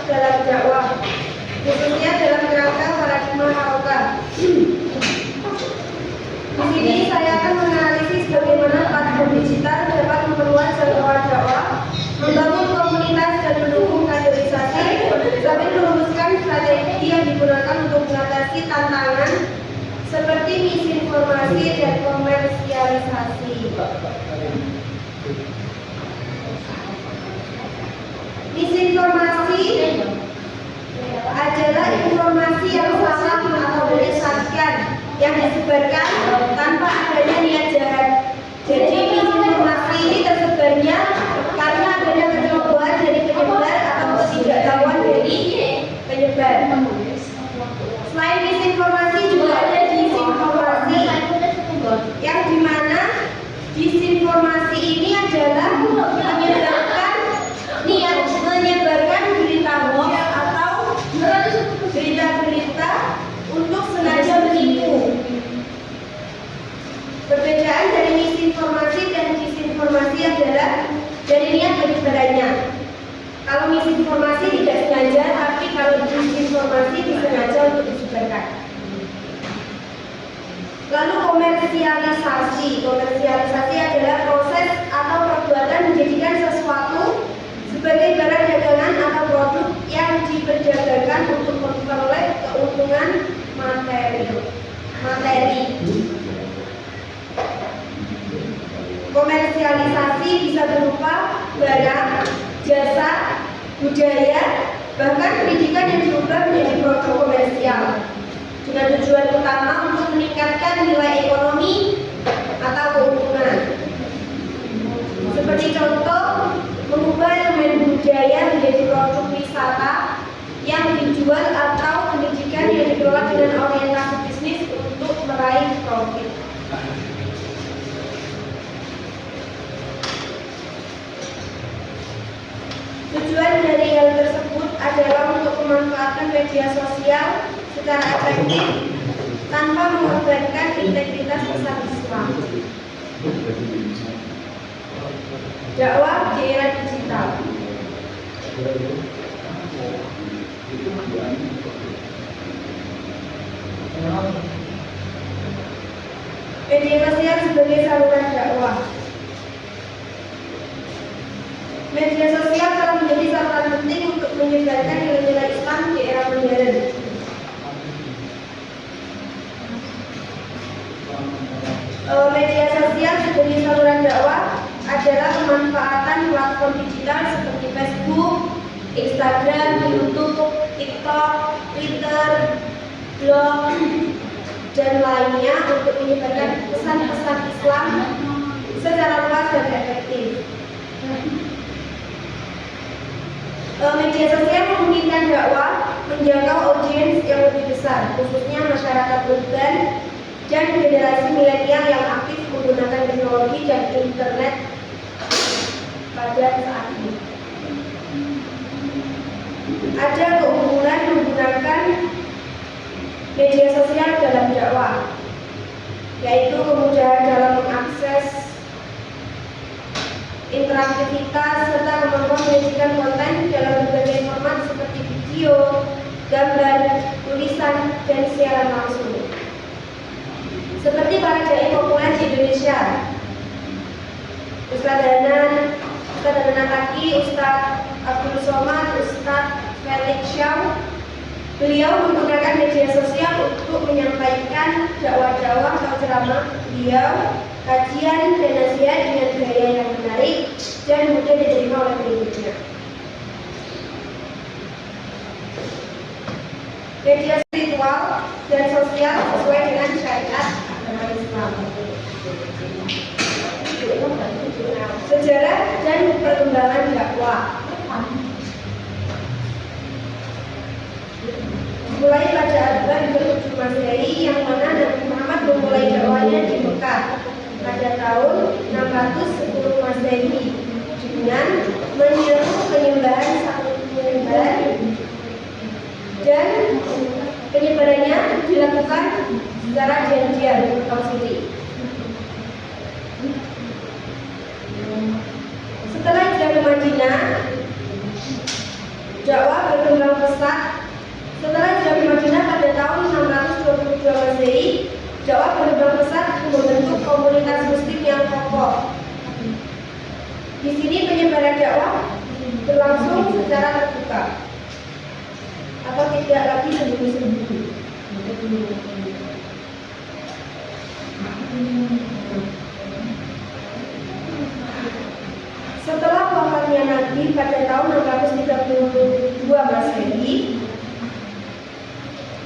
dalam dakwah, khususnya dalam kerangka paradigma harokah. Di sini saya akan menganalisis bagaimana platform digital dapat memperluas jangkauan dakwah, membangun komunitas dan mendukung kaderisasi, sambil merumuskan strategi yang digunakan untuk mengatasi tantangan seperti misinformasi dan komersialisasi. Misinformasi adalah informasi yang salah atau menyesatkan yang disebarkan tanpa adanya niat jahat. Jadi misinformasi ini tersebarnya karena adanya kecerobohan dari penyebar atau ketidaktahuan dari penyebar. Selain misinformasi juga ada disinformasi, yang dimana disinformasi ini adalah menyebarkan berita hoax atau berita-berita untuk sengaja menipu. Perbedaan dari misinformasi dan disinformasi adalah dari niat penyebarannya. Kalau misinformasi tidak sengaja, tapi kalau disinformasi disengaja untuk disebarkan. Lalu komersialisasi. Komersialisasi adalah proses atau perbuatan menjadikan sesuatu sebagai barang dagangan atau produk yang diperdagangkan untuk memperoleh keuntungan materi. Komersialisasi bisa berupa barang, jasa, budaya, bahkan pendidikan yang diubah menjadi produk komersial dengan tujuan utama untuk meningkatkan nilai ekonomi atau keuntungan. Seperti contoh, mengubah elemen budaya menjadi produk wisata yang dijual atau pendidikan yang dikelola dengan orientasi bisnis untuk meraih profit. Tujuan dari hal tersebut adalah untuk memanfaatkan media sosial secara efektif tanpa mengorbankan integritas pesan Islam. Dakwah di era digital. Media sosial sebagai saluran dakwah. Media sosial telah menjadi saluran penting untuk menyebarkan nilai-nilai Islam di era modern. Media sosial sebagai saluran dakwah adalah pemanfaatan platform digital seperti Facebook, Instagram, YouTube, TikTok, Twitter, blog, dan lainnya untuk menyebarkan pesan-pesan Islam secara luas dan efektif. Media sosial memungkinkan dakwah menjangkau audiens yang lebih besar, khususnya masyarakat urban dan generasi milenial yang aktif menggunakan teknologi dan internet pada saat ini. Ada keunggulan menggunakan media sosial dalam dakwah, yaitu kemudahan dalam mengakses, interaktivitas, serta kemampuan menyajikan konten dalam berbagai format seperti video, gambar, tulisan, dan siaran langsung. Seperti para dai populer di Indonesia, Ustadz Danan Taki, Ustadz Abdul Somad, Ustadz Felix Shaw. Beliau menggunakan media sosial untuk menyampaikan dakwah-dakwah atau ceramah beliau, kajian dan nasihat dengan gaya yang menarik dan mudah diterima oleh pengikutnya. Media spiritual dan sosial sesuai dengan syariat agama Islam. Sejarah dan perkembangan dakwah. Mulai pada abad ke-7 Masehi, yang mana Nabi Muhammad memulai dakwahnya di Mekah pada tahun 610 Masehi dengan menyeru penyembahan satu penyembah, dan penyebarannya dilakukan secara diam-diam atau sendiri. Setelah hijrah ke Madinah, dakwah berkembang pesat. Setelah hijrah ke Madinah pada tahun 622 Masehi, dakwah berkembang pesat membentuk komunitas Muslim yang kokoh. Di sini penyebaran dakwah berlangsung secara terbuka atau tidak lagi sembunyi-sembunyi. Setelah wafatnya Nabi pada tahun 632 Masehi,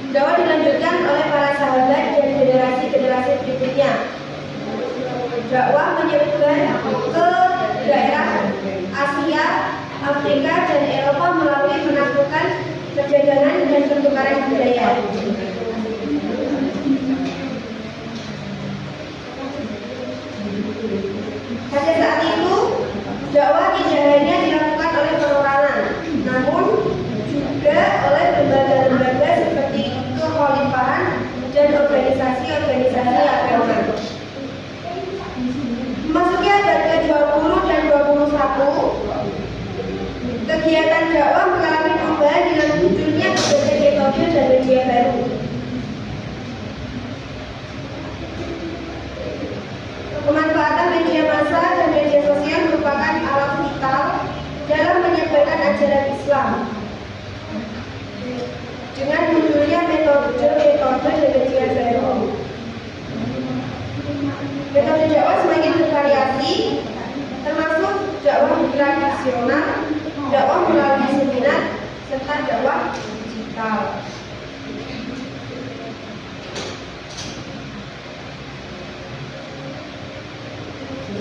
dakwah dilanjutkan oleh para sahabat dan generasi-generasi berikutnya. Dakwah menyebar ke daerah Asia, Afrika, dan Eropa melalui menaklukkan perdagangan dan pertukaran budaya. Pada saat itu, dakwah tidak hanya dilakukan oleh perorangan, namun juga oleh lembaga-lembaga seperti kekhalifahan dan organisasi-organisasi agama. Memasuki abad ke-20 dan 21, kegiatan dakwah mengalami perubahan dengan munculnya berbagai metode dan media baru. Pemanfaatan media massa dan media sosial merupakan alat vital dalam menyebarkan ajaran Islam. Dengan munculnya metode dan media baru, metode dakwah semakin bervariasi, termasuk dakwah tradisional, dakwah melalui seminar, serta dakwah digital.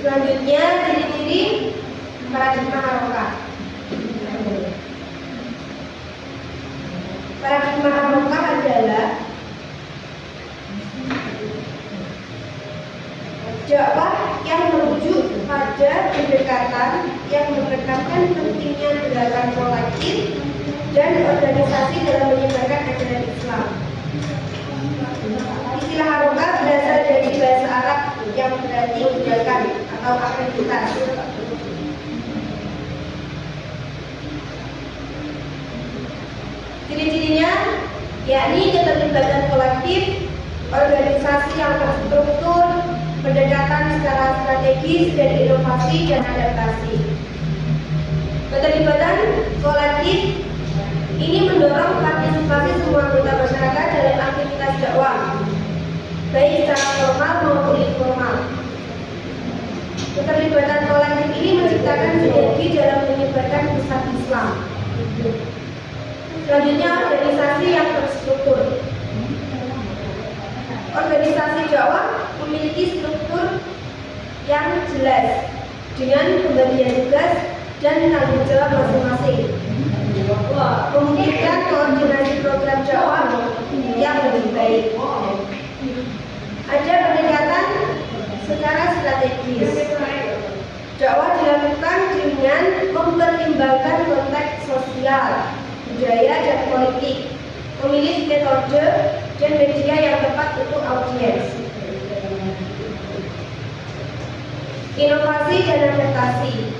Selanjutnya, ciri-ciri paradigma Harokah. Paradigma Harokah adalah dakwah yang merujuk pada pendekatan yang menekankan pentingnya gerakan kolektif dan organisasi dalam menyebarkan ajaran Islam. Istilah Harokah berasal dari bahasa Arab yang berarti gerakan atau aktivitas. Ciri-cirinya yakni keterlibatan kolektif, organisasi yang terstruktur, pendekatan secara strategis dan inovasi dan adaptasi. Keterlibatan kolektif ini mendorong partisipasi semua anggota masyarakat dalam aktivitas dakwah, baik secara formal maupun informal. Keterlibatan kolektif ini menciptakan sinergi dalam menyebarkan pesan Islam. Selanjutnya, organisasi yang terstruktur. Organisasi dakwah memiliki struktur yang jelas dengan pembagian tugas dan tanggung jawab masing-masing. Memungkinkan koordinasi program dakwah yang lebih baik. Ada pendekatan secara strategis. Dakwah dilakukan dengan mempertimbangkan konteks sosial, budaya, dan politik, memilih metode dan media yang tepat untuk audiens. Inovasi dan adaptasi.